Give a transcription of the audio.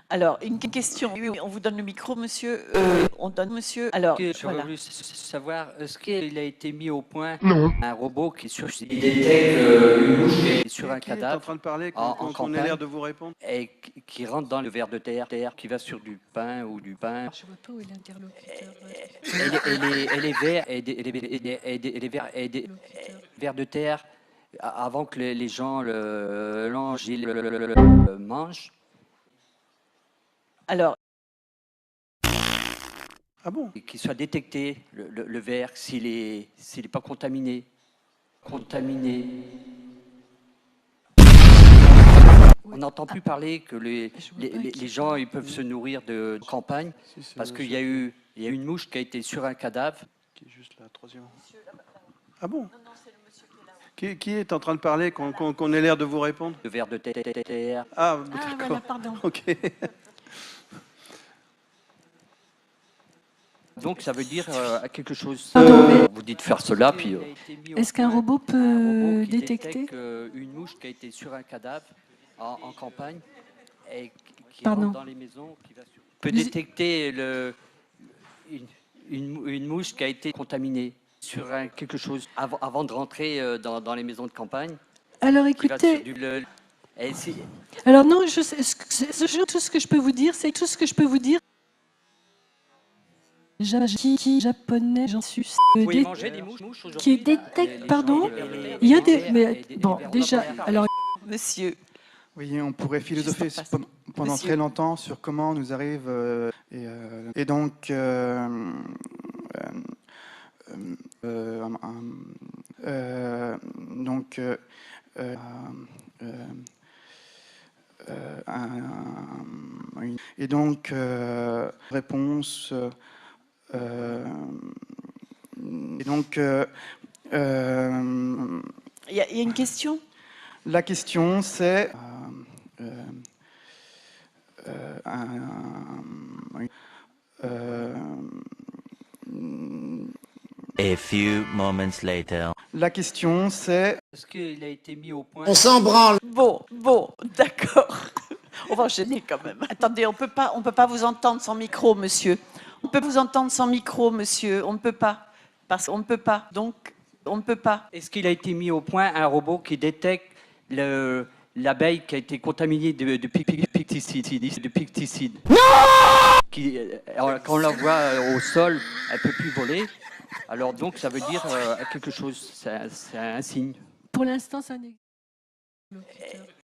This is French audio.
Alors, une question. Oui, oui, on vous donne le micro, monsieur. On donne monsieur. Alors, J'aurais voilà. voulu savoir, est-ce qu'il a été mis au point Non. un robot qui il détecte une mouche qui est sur un Qui est en cadavre train de parler, en qu'on ait campagne l'air de vous répondre? et qui rentre dans le ver de terre, qui va sur du pain ou du pain. Je vois pas où est l'interlocuteur. Et les vers et des vers de terre avant que les gens le mangent. Alors, Ah bon? Et qu'il soit détecté, le verre, s'il est pas contaminé. On n'entend plus parler que les gens ils peuvent se nourrir de campagne Si, c'est parce le qu'il y a eu une mouche qui a été sur un cadavre. qui est juste là, troisième. Ah bon? Qui est en train de parler, qu'on ait l'air de vous répondre? Le verre de terre. Ah, Ah, d'accord. voilà, pardon. Ok. Donc ça veut dire quelque chose. Pardon, mais- Vous dites faire cela, puis. Est-ce qu'un robot peut un robot qui détecter détecte, une mouche qui a été sur un cadavre en campagne et qui Pardon. rentre dans les maisons, qui va sur... peut Vous- détecter une mouche qui a été contaminée sur quelque chose avant de rentrer dans les maisons de campagne. Alors Qui va sur écoutez, et si- alors non, tout ce que je peux vous dire, c'est tout ce que je peux vous dire. Japonais, j'en suis. vous pouvez manger des mouches aujourd'hui. Qui détecte, Les gens, pardon, les il y a vers des, mais et bon, vers déjà, de terre. alors monsieur. Oui, on pourrait philosopher Juste en face. pendant Monsieur. très longtemps sur comment nous arrive et donc donc et donc réponse et donc Il y a une question? la question c'est A few moments later. la question c'est Est-ce qu'il a été mis au point? On s'en branle. Bon, d'accord. On va enchaîner quand même. Attendez, on peut pas vous entendre sans micro, monsieur. On peut vous entendre sans micro, monsieur. On ne peut pas. Parce qu'on ne peut pas. Donc, on ne peut pas. Est-ce qu'il a été mis au point un robot qui détecte l'abeille qui a été contaminée de pesticides? Non! Quand on la voit au sol, elle ne peut plus voler. Alors donc ça veut dire quelque chose, c'est un signe. pour l'instant, ça n'existe pas.